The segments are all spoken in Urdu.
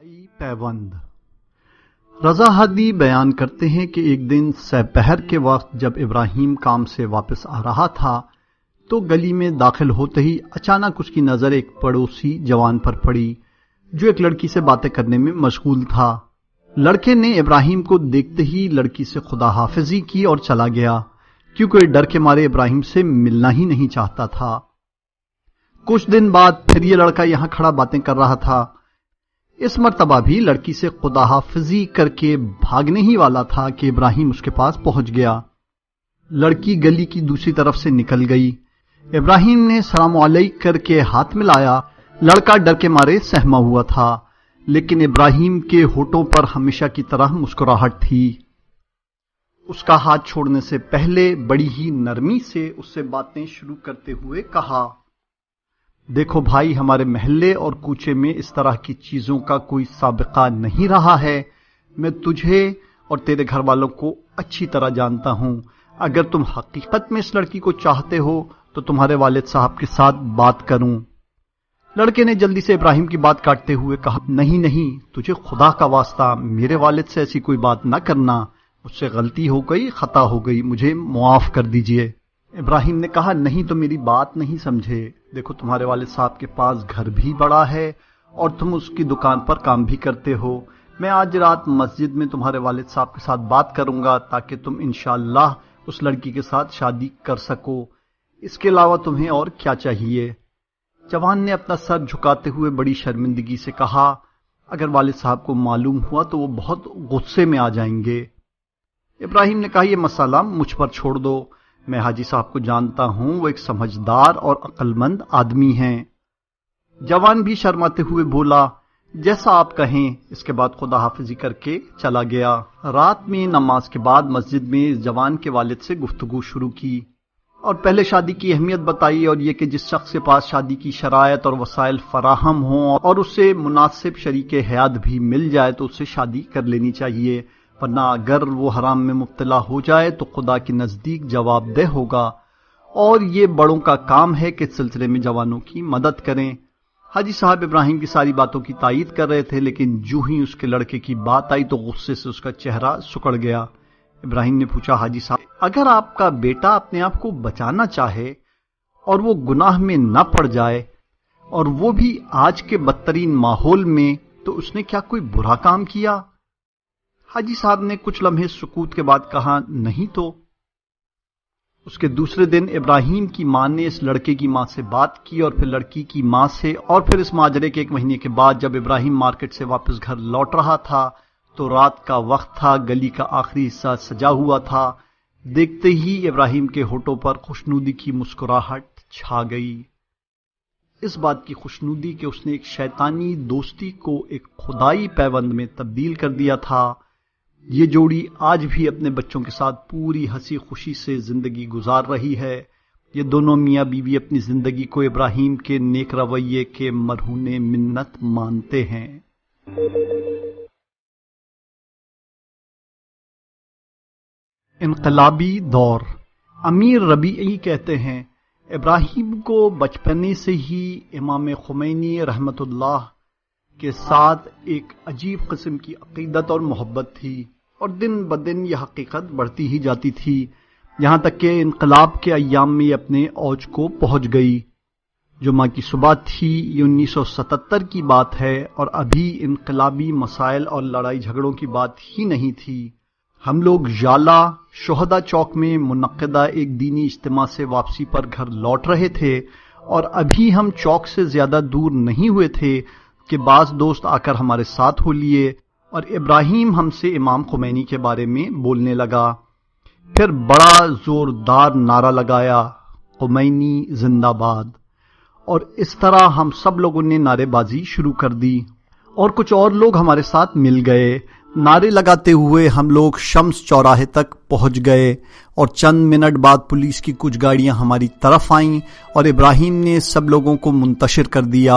پیوند رضا ہادی بیان کرتے ہیں کہ ایک دن سپہر کے وقت جب ابراہیم کام سے واپس آ رہا تھا تو گلی میں داخل ہوتے ہی اچانک اس کی نظر ایک پڑوسی جوان پر پڑی جو ایک لڑکی سے باتیں کرنے میں مشغول تھا۔ لڑکے نے ابراہیم کو دیکھتے ہی لڑکی سے خدا حافظی کی اور چلا گیا، کیونکہ ڈر کے مارے ابراہیم سے ملنا ہی نہیں چاہتا تھا۔ کچھ دن بعد پھر یہ لڑکا یہاں کھڑا باتیں کر رہا تھا۔ اس مرتبہ بھی لڑکی سے خدا حافظی کر کے بھاگنے ہی والا تھا کہ ابراہیم اس کے پاس پہنچ گیا۔ لڑکی گلی کی دوسری طرف سے نکل گئی۔ ابراہیم نے سلام علیکم کر کے ہاتھ ملایا۔ لڑکا ڈر کے مارے سہما ہوا تھا، لیکن ابراہیم کے ہونٹوں پر ہمیشہ کی طرح مسکراہٹ تھی۔ اس کا ہاتھ چھوڑنے سے پہلے بڑی ہی نرمی سے اس سے باتیں شروع کرتے ہوئے کہا، دیکھو بھائی، ہمارے محلے اور کوچے میں اس طرح کی چیزوں کا کوئی سابقہ نہیں رہا ہے۔ میں تجھے اور تیرے گھر والوں کو اچھی طرح جانتا ہوں۔ اگر تم حقیقت میں اس لڑکی کو چاہتے ہو تو تمہارے والد صاحب کے ساتھ بات کروں۔ لڑکے نے جلدی سے ابراہیم کی بات کاٹتے ہوئے کہا، نہیں، تجھے خدا کا واسطہ میرے والد سے ایسی کوئی بات نہ کرنا۔ مجھ سے غلطی ہو گئی، خطا ہو گئی، مجھے معاف کر دیجئے۔ ابراہیم نے کہا، نہیں، تو میری بات نہیں سمجھے۔ دیکھو، تمہارے والد صاحب کے پاس گھر بھی بڑا ہے اور تم اس کی دکان پر کام بھی کرتے ہو۔ میں آج رات مسجد میں تمہارے والد صاحب کے ساتھ بات کروں گا تاکہ تم انشاءاللہ اس لڑکی کے ساتھ شادی کر سکو۔ اس کے علاوہ تمہیں اور کیا چاہیے؟ جوان نے اپنا سر جھکاتے ہوئے بڑی شرمندگی سے کہا، اگر والد صاحب کو معلوم ہوا تو وہ بہت غصے میں آ جائیں گے۔ ابراہیم نے کہا، یہ مسئلہ مجھ پر چھوڑ دو، میں حاجی صاحب کو جانتا ہوں، وہ ایک سمجھدار اور عقل مند آدمی ہیں۔ جوان بھی شرماتے ہوئے بولا، جیسا آپ کہیں۔ اس کے بعد خدا حافظی کر کے چلا گیا۔ رات میں نماز کے بعد مسجد میں اس جوان کے والد سے گفتگو شروع کی اور پہلے شادی کی اہمیت بتائی، اور یہ کہ جس شخص کے پاس شادی کی شرائط اور وسائل فراہم ہوں اور اسے مناسب شریک حیات بھی مل جائے تو اس سے شادی کر لینی چاہیے، ورنہ اگر وہ حرام میں مبتلا ہو جائے تو خدا کے نزدیک جواب دہ ہوگا، اور یہ بڑوں کا کام ہے کہ اس سلسلے میں جوانوں کی مدد کریں۔ حاجی صاحب ابراہیم کی ساری باتوں کی تائید کر رہے تھے، لیکن جو ہی اس کے لڑکے کی بات آئی تو غصے سے اس کا چہرہ سکڑ گیا۔ ابراہیم نے پوچھا، حاجی صاحب، اگر آپ کا بیٹا اپنے آپ کو بچانا چاہے اور وہ گناہ میں نہ پڑ جائے، اور وہ بھی آج کے بدترین ماحول میں، تو اس نے کیا کوئی برا کام کیا؟ حاجی صاحب نے کچھ لمحے سکوت کے بعد کہا، نہیں تو۔ اس کے دوسرے دن ابراہیم کی ماں نے اس لڑکے کی ماں سے بات کی، اور پھر لڑکی کی ماں سے، اور پھر اس ماجرے کے 1 مہینے کے بعد جب ابراہیم مارکیٹ سے واپس گھر لوٹ رہا تھا تو رات کا وقت تھا، گلی کا آخری حصہ سجا ہوا تھا۔ دیکھتے ہی ابراہیم کے ہونٹوں پر خوشنودی کی مسکراہٹ چھا گئی۔ اس بات کی خوشنودی کہ اس نے ایک شیطانی دوستی کو ایک خدائی پیوند میں تبدیل کر دیا تھا۔ یہ جوڑی آج بھی اپنے بچوں کے ساتھ پوری ہنسی خوشی سے زندگی گزار رہی ہے۔ یہ دونوں میاں بیوی اپنی زندگی کو ابراہیم کے نیک رویے کے مرہون منت مانتے ہیں۔ انقلابی دور۔ امیر ربیعی کہتے ہیں، ابراہیم کو بچپنے سے ہی امام خمینی رحمت اللہ کے ساتھ ایک عجیب قسم کی عقیدت اور محبت تھی، اور دن بدن یہ حقیقت بڑھتی ہی جاتی تھی، یہاں تک کہ انقلاب کے ایام میں یہ اپنے اوج کو پہنچ گئی۔ جمعہ کی صبح تھی، یہ 1977 کی بات ہے، اور ابھی انقلابی مسائل اور لڑائی جھگڑوں کی بات ہی نہیں تھی۔ ہم لوگ ژالہ شہداء چوک میں منعقدہ ایک دینی اجتماع سے واپسی پر گھر لوٹ رہے تھے، اور ابھی ہم چوک سے زیادہ دور نہیں ہوئے تھے کہ بعض دوست آ کر ہمارے ساتھ ہو لیے، اور ابراہیم ہم سے امام خمینی کے بارے میں بولنے لگا۔ پھر بڑا زوردار نعرہ لگایا، خمینی زندہ باد، اور اس طرح ہم سب لوگوں نے نعرے بازی شروع کر دی، اور کچھ اور لوگ ہمارے ساتھ مل گئے۔ نعرے لگاتے ہوئے ہم لوگ شمس چوراہے تک پہنچ گئے، اور چند منٹ بعد پولیس کی کچھ گاڑیاں ہماری طرف آئیں، اور ابراہیم نے سب لوگوں کو منتشر کر دیا،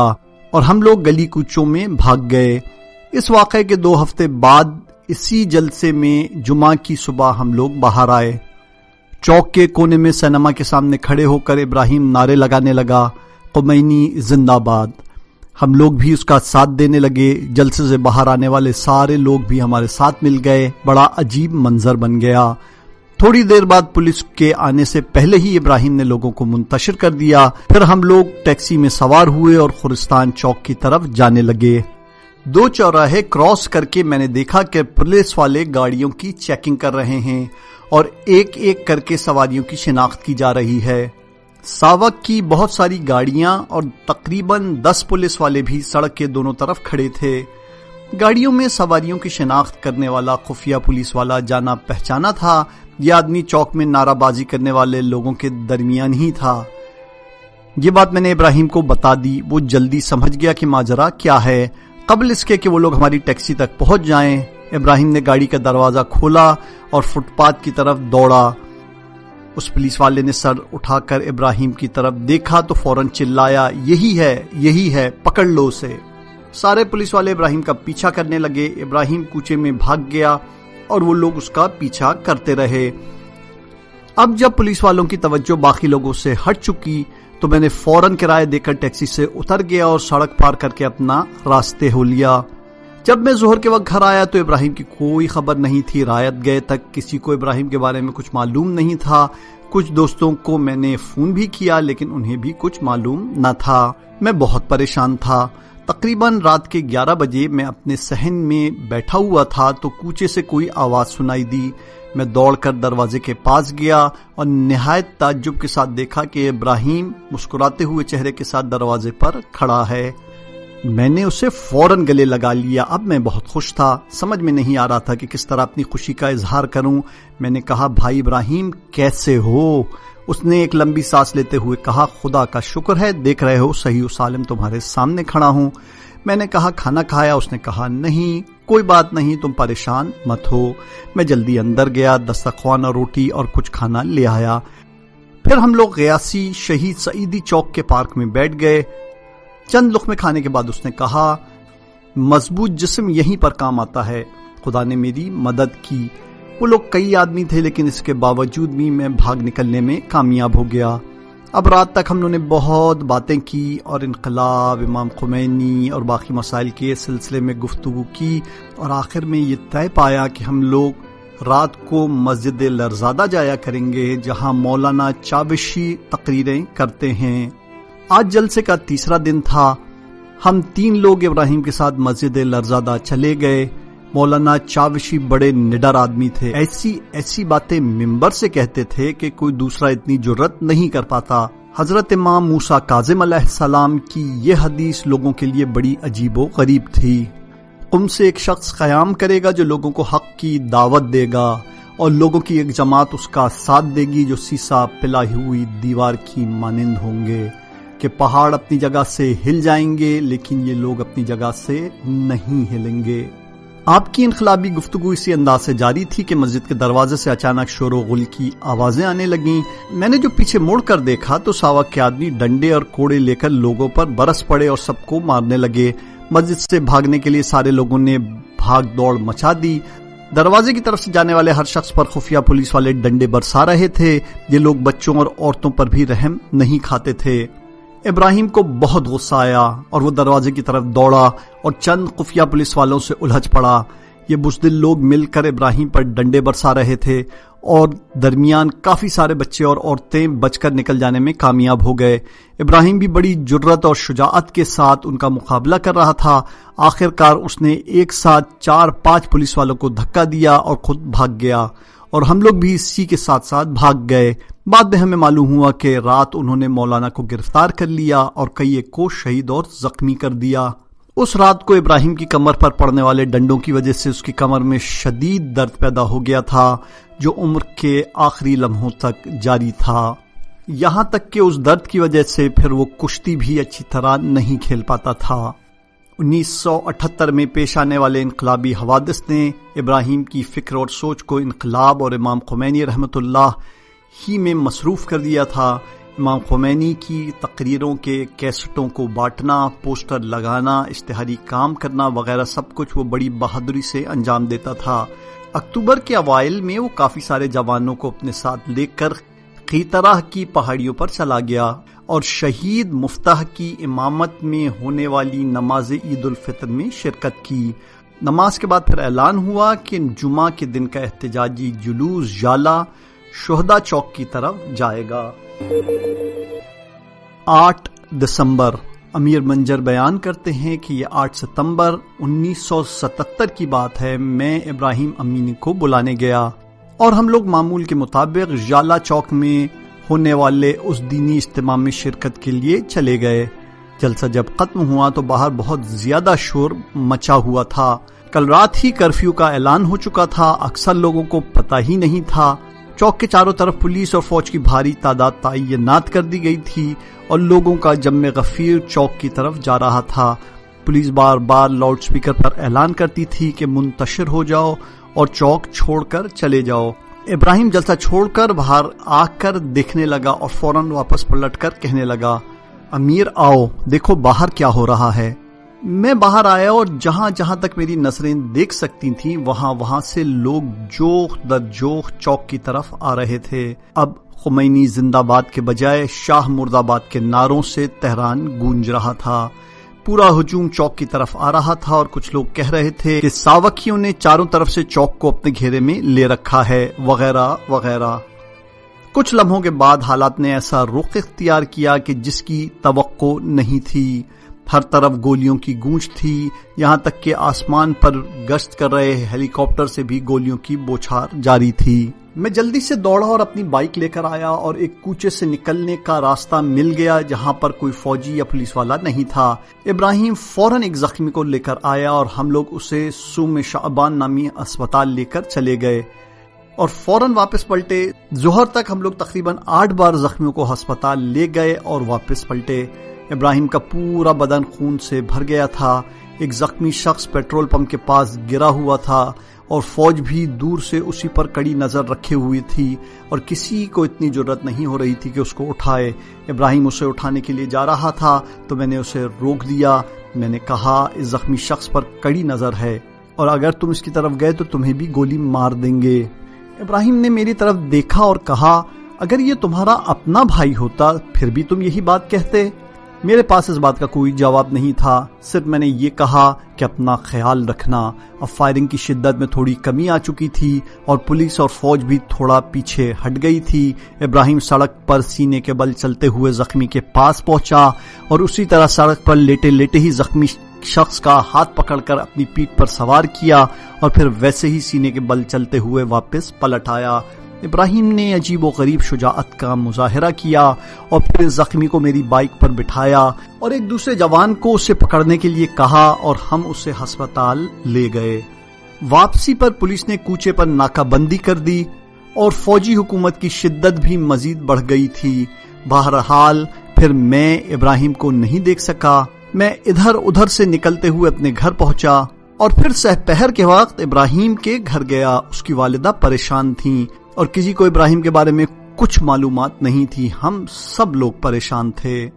اور ہم لوگ گلی کوچوں میں بھاگ گئے۔ اس واقعے کے 2 ہفتے بعد اسی جلسے میں جمعہ کی صبح ہم لوگ باہر آئے۔ چوک کے کونے میں سینما کے سامنے کھڑے ہو کر ابراہیم نعرے لگانے لگا، خمینی زندہ باد۔ ہم لوگ بھی اس کا ساتھ دینے لگے، جلسے سے باہر آنے والے سارے لوگ بھی ہمارے ساتھ مل گئے، بڑا عجیب منظر بن گیا۔ تھوڑی دیر بعد پولیس کے آنے سے پہلے ہی ابراہیم نے لوگوں کو منتشر کر دیا، پھر ہم لوگ ٹیکسی میں سوار ہوئے اور خورستان چوک کی طرف جانے لگے۔ 2 چوراہے کراس کر کے میں نے دیکھا کہ پولیس والے گاڑیوں کی چیکنگ کر رہے ہیں اور ایک ایک کر کے سواریوں کی شناخت کی جا رہی ہے۔ ساوک کی بہت ساری گاڑیاں اور تقریباً 10 پولیس والے بھی سڑک کے دونوں طرف کھڑے تھے۔ گاڑیوں میں سواریوں کی شناخت کرنے والا خفیہ پولیس والا جانا پہچانا تھا۔ یہ آدمی چوک میں نعرہ بازی کرنے والے لوگوں کے درمیان ہی تھا۔ یہ بات میں نے ابراہیم کو بتا دی، وہ جلدی سمجھ گیا کہ ماجرا کیا ہے۔ قبل اس کے کہ وہ لوگ ہماری ٹیکسی تک پہنچ جائیں، ابراہیم نے گاڑی کا دروازہ کھولا اور فٹ پاتھ کی طرف دوڑا۔ اس پولیس والے نے سر اٹھا کر ابراہیم کی طرف دیکھا تو فوراً چلایا، یہی ہے، پکڑ لو اسے۔ سارے پولیس والے ابراہیم کا پیچھا کرنے لگے۔ ابراہیم کوچے میں بھاگ گیا اور وہ لوگ اس کا پیچھا کرتے رہے۔ اب جب پولیس والوں کی توجہ باقی لوگوں سے ہٹ چکی تو میں نے فوراً کرایہ دے کر ٹیکسی سے اتر گیا اور سڑک پار کر کے اپنا راستے ہو لیا۔ جب میں ظہر کے وقت گھر آیا تو ابراہیم کی کوئی خبر نہیں تھی۔ رایت گئے تک کسی کو ابراہیم کے بارے میں کچھ معلوم نہیں تھا۔ کچھ دوستوں کو میں نے فون بھی کیا لیکن انہیں بھی کچھ معلوم نہ تھا۔ میں بہت پریشان تھا۔ تقریباً رات کے 11 بجے میں اپنے صحن میں بیٹھا ہوا تھا تو کوچے سے کوئی آواز سنائی دی۔ میں دوڑ کر دروازے کے پاس گیا اور نہایت تعجب کے ساتھ دیکھا کہ ابراہیم مسکراتے ہوئے چہرے کے ساتھ دروازے پر کھڑا ہے۔ میں نے اسے فوراً گلے لگا لیا۔ اب میں بہت خوش تھا، سمجھ میں نہیں آ رہا تھا کہ کس طرح اپنی خوشی کا اظہار کروں۔ میں نے کہا، بھائی ابراہیم کیسے ہو؟ اس نے ایک لمبی سانس لیتے ہوئے کہا، خدا کا شکر ہے، دیکھ رہے ہو صحیح و سالم تمہارے سامنے کھڑا ہوں۔ میں نے کہا، کھانا کھایا؟ اس نے کہا، نہیں۔ کوئی بات نہیں، تم پریشان مت ہو۔ میں جلدی اندر گیا، دسترخوان اور روٹی اور کچھ کھانا لے آیا۔ پھر ہم لوگ غیاثی شہید سعیدی چوک کے پارک میں بیٹھ گئے۔ چند لقمے کھانے کے بعد اس نے کہا، مضبوط جسم یہیں پر کام آتا ہے۔ خدا نے میری مدد کی۔ وہ لوگ کئی آدمی تھے لیکن اس کے باوجود بھی میں بھاگ نکلنے میں کامیاب ہو گیا۔ اب رات تک ہم لوگوں نے بہت باتیں کی اور انقلاب، امام خمینی اور باقی مسائل کے سلسلے میں گفتگو کی، اور آخر میں یہ طے پایا کہ ہم لوگ رات کو مسجد لرزادہ جایا کریں گے جہاں مولانا چاوشی تقریریں کرتے ہیں۔ آج جلسے کا 3را دن تھا۔ ہم 3 لوگ ابراہیم کے ساتھ مسجد لرزادہ چلے گئے۔ مولانا چاوشی بڑے نڈر آدمی تھے، ایسی باتیں منبر سے کہتے تھے کہ کوئی دوسرا اتنی جرت نہیں کر پاتا۔ حضرت امام موسیٰ کاظم علیہ السلام کی یہ حدیث لوگوں کے لیے بڑی عجیب و غریب تھی۔ قم سے ایک شخص قیام کرے گا جو لوگوں کو حق کی دعوت دے گا، اور لوگوں کی ایک جماعت اس کا ساتھ دے گی جو سیسا پلائی ہوئی دیوار کی مانند ہوں گے کہ پہاڑ اپنی جگہ سے ہل جائیں گے لیکن یہ لوگ اپنی جگہ سے نہیں ہلیں گے۔ آپ کی انقلابی گفتگو اسی انداز سے جاری تھی کہ مسجد کے دروازے سے اچانک شور و غل کی آوازیں آنے لگیں۔ میں نے جو پیچھے مڑ کر دیکھا تو ساوک کے آدمی ڈنڈے اور کوڑے لے کر لوگوں پر برس پڑے اور سب کو مارنے لگے۔ مسجد سے بھاگنے کے لیے سارے لوگوں نے بھاگ دوڑ مچا دی۔ دروازے کی طرف سے جانے والے ہر شخص پر خفیہ پولیس والے ڈنڈے برسا رہے تھے۔ یہ لوگ بچوں اور عورتوں پر بھی رحم نہیں کھاتے تھے۔ ابراہیم کو بہت غصہ آیا اور وہ دروازے کی طرف دوڑا اور چند خفیہ پولیس والوں سے الجھ پڑا۔ یہ بزدل لوگ مل کر ابراہیم پر ڈنڈے برسا رہے تھے اور درمیان کافی سارے بچے اور عورتیں بچ کر نکل جانے میں کامیاب ہو گئے۔ ابراہیم بھی بڑی جرت اور شجاعت کے ساتھ ان کا مقابلہ کر رہا تھا۔ آخر کار اس نے ایک ساتھ 4-5 پولیس والوں کو دھکا دیا اور خود بھاگ گیا، اور ہم لوگ بھی اسی کے ساتھ ساتھ بھاگ گئے۔ بعد میں ہمیں معلوم ہوا کہ رات انہوں نے مولانا کو گرفتار کر لیا اور کئی ایک کو شہید اور زخمی کر دیا۔ اس رات کو ابراہیم کی کمر پر پڑنے والے ڈنڈوں کی وجہ سے اس کی کمر میں شدید درد پیدا ہو گیا تھا جو عمر کے آخری لمحوں تک جاری تھا، یہاں تک کہ اس درد کی وجہ سے پھر وہ کشتی بھی اچھی طرح نہیں کھیل پاتا تھا۔ 1978 میں پیش آنے والے انقلابی حوادث نے ابراہیم کی فکر اور سوچ کو انقلاب اور امام خمینی رحمۃ اللہ ہی میں مصروف کر دیا تھا۔ امام خمینی کی تقریروں کے کیسٹوں کو بانٹنا، پوسٹر لگانا، اشتہاری کام کرنا وغیرہ سب کچھ وہ بڑی بہادری سے انجام دیتا تھا۔ اکتوبر کے اوائل میں وہ کافی سارے جوانوں کو اپنے ساتھ لے کر قیطرہ کی پہاڑیوں پر چلا گیا اور شہید مفتاح کی امامت میں ہونے والی نماز عید الفطر میں شرکت کی۔ نماز کے بعد پھر اعلان ہوا کہ جمعہ کے دن کا احتجاجی جلوس ژالہ شہداء چوک کی طرف جائے گا۔ 8 دسمبر امیر منجر بیان کرتے ہیں کہ یہ 8 ستمبر 1977 کی بات ہے۔ میں ابراہیم امینی کو بلانے گیا اور ہم لوگ معمول کے مطابق ژالہ چوک میں ہونے والے اس دینی اجتماع میں شرکت کے لیے چلے گئے۔ جلسہ جب ختم ہوا تو باہر بہت زیادہ شور مچا ہوا تھا۔ کل رات ہی کرفیو کا اعلان ہو چکا تھا، اکثر لوگوں کو پتہ ہی نہیں تھا۔ چوک کے چاروں طرف پولیس اور فوج کی بھاری تعداد تعینات کر دی گئی تھی اور لوگوں کا جم غفیر چوک کی طرف جا رہا تھا۔ پولیس بار بار لاؤڈ سپیکر پر اعلان کرتی تھی کہ منتشر ہو جاؤ اور چوک چھوڑ کر چلے جاؤ۔ ابراہیم جلسہ چھوڑ کر باہر آ کر دیکھنے لگا اور فوراً واپس پلٹ کر کہنے لگا، امیر آؤ دیکھو باہر کیا ہو رہا ہے۔ میں باہر آیا اور جہاں جہاں تک میری نظریں دیکھ سکتی تھیں وہاں سے لوگ جوخ در جوخ چوک کی طرف آ رہے تھے۔ اب خمینی زندہ باد کے بجائے شاہ مرد آباد کے نعروں سے تہران گونج رہا تھا۔ پورا ہجوم چوک کی طرف آ رہا تھا اور کچھ لوگ کہہ رہے تھے کہ ساوکیوں نے چاروں طرف سے چوک کو اپنے گھیرے میں لے رکھا ہے وغیرہ وغیرہ۔ کچھ لمحوں کے بعد حالات نے ایسا رخ اختیار کیا کہ جس کی توقع نہیں تھی۔ ہر طرف گولیوں کی گونج تھی، یہاں تک کہ آسمان پر گشت کر رہے ہیلی کاپٹر سے بھی گولیوں کی بوچھار جاری تھی۔ میں جلدی سے دوڑا اور اپنی بائک لے کر آیا اور ایک کوچے سے نکلنے کا راستہ مل گیا جہاں پر کوئی فوجی یا پولیس والا نہیں تھا۔ ابراہیم فوراً ایک زخمی کو لے کر آیا اور ہم لوگ اسے سوم شعبان نامی اسپتال لے کر چلے گئے اور فوراً واپس پلٹے۔ ظہر تک ہم لوگ تقریباً 8 بار زخمیوں کو ہسپتال لے گئے اور واپس پلٹے۔ ابراہیم کا پورا بدن خون سے بھر گیا تھا۔ ایک زخمی شخص پیٹرول پمپ کے پاس گرا ہوا تھا اور فوج بھی دور سے اسی پر کڑی نظر رکھے ہوئی تھی اور کسی کو اتنی جرت نہیں ہو رہی تھی کہ اس کو اٹھائے۔ ابراہیم اسے اٹھانے کے لیے جا رہا تھا تو میں نے اسے روک دیا۔ میں نے کہا اس زخمی شخص پر کڑی نظر ہے اور اگر تم اس کی طرف گئے تو تمہیں بھی گولی مار دیں گے۔ ابراہیم نے میری طرف دیکھا اور کہا، اگر یہ تمہارا اپنا بھائی ہوتا پھر بھی تم یہی بات کہتے؟ میرے پاس اس بات کا کوئی جواب نہیں تھا، صرف میں نے یہ کہا کہ اپنا خیال رکھنا۔ اب فائرنگ کی شدت میں تھوڑی کمی آ چکی تھی اور پولیس اور فوج بھی تھوڑا پیچھے ہٹ گئی تھی۔ ابراہیم سڑک پر سینے کے بل چلتے ہوئے زخمی کے پاس پہنچا اور اسی طرح سڑک پر لیٹے لیٹے ہی زخمی شخص کا ہاتھ پکڑ کر اپنی پیٹھ پر سوار کیا اور پھر ویسے ہی سینے کے بل چلتے ہوئے واپس پلٹ آیا۔ ابراہیم نے عجیب و غریب شجاعت کا مظاہرہ کیا اور پھر زخمی کو میری بائک پر بٹھایا اور ایک دوسرے جوان کو اسے پکڑنے کے لیے کہا اور ہم اسے ہسپتال لے گئے۔ واپسی پر پولیس نے کوچے پر ناکہ بندی کر دی اور فوجی حکومت کی شدت بھی مزید بڑھ گئی تھی۔ بہرحال پھر میں ابراہیم کو نہیں دیکھ سکا۔ میں ادھر ادھر سے نکلتے ہوئے اپنے گھر پہنچا اور پھر سحپہر کے وقت ابراہیم کے گھر گیا۔ اس کی والدہ پریشان تھیں اور کسی کو ابراہیم کے بارے میں کچھ معلومات نہیں تھی۔ ہم سب لوگ پریشان تھے۔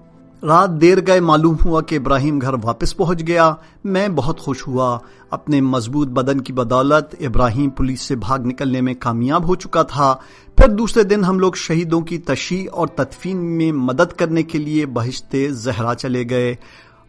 رات دیر گئے معلوم ہوا کہ ابراہیم گھر واپس پہنچ گیا۔ میں بہت خوش ہوا۔ اپنے مضبوط بدن کی بدولت ابراہیم پولیس سے بھاگ نکلنے میں کامیاب ہو چکا تھا۔ پھر دوسرے دن ہم لوگ شہیدوں کی تشییع اور تدفین میں مدد کرنے کے لیے بہشت زہرا چلے گئے۔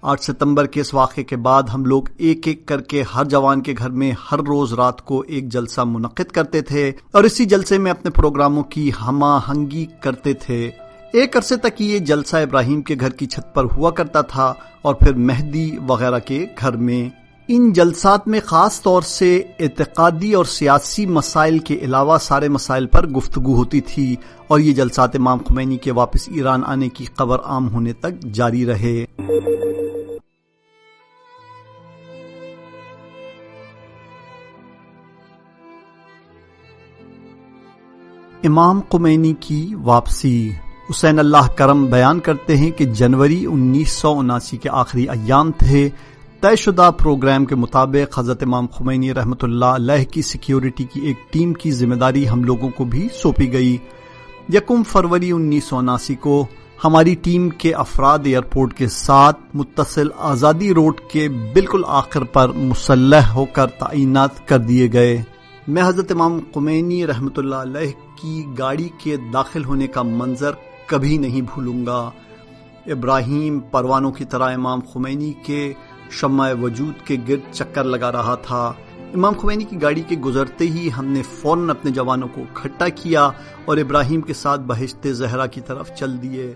8 ستمبر کے اس واقعے کے بعد ہم لوگ ایک ایک کر کے ہر جوان کے گھر میں ہر روز رات کو ایک جلسہ منعقد کرتے تھے اور اسی جلسے میں اپنے پروگراموں کی ہم آہنگی کرتے تھے۔ ایک عرصے تک یہ جلسہ ابراہیم کے گھر کی چھت پر ہوا کرتا تھا اور پھر مہدی وغیرہ کے گھر میں۔ ان جلسات میں خاص طور سے اعتقادی اور سیاسی مسائل کے علاوہ سارے مسائل پر گفتگو ہوتی تھی اور یہ جلسات امام خمینی کے واپس ایران آنے کی خبر عام ہونے تک جاری رہے۔ امام خمینی کی واپسی۔ حسین اللہ کرم بیان کرتے ہیں کہ جنوری 1979 کے آخری ایام تھے۔ طے شدہ پروگرام کے مطابق حضرت امام خمینی رحمۃ اللہ علیہ کی سیکیورٹی کی ایک ٹیم کی ذمہ داری ہم لوگوں کو بھی سونپی گئی۔ 1 فروری 1979 کو ہماری ٹیم کے افراد ایئرپورٹ کے ساتھ متصل آزادی روڈ کے بالکل آخر پر مسلح ہو کر تعینات کر دیے گئے۔ میں حضرت امام خمینی رحمۃ اللہ علیہ کی گاڑی کے داخل ہونے کا منظر کبھی نہیں بھولوں گا۔ ابراہیم پروانوں کی طرح امام خمینی کے شمع وجود کے گرد چکر لگا رہا تھا۔ امام خمینی کی گاڑی کے گزرتے ہی ہم نے فوراً اپنے جوانوں کو اکٹھا کیا اور ابراہیم کے ساتھ بہشت زہرا کی طرف چل دیے۔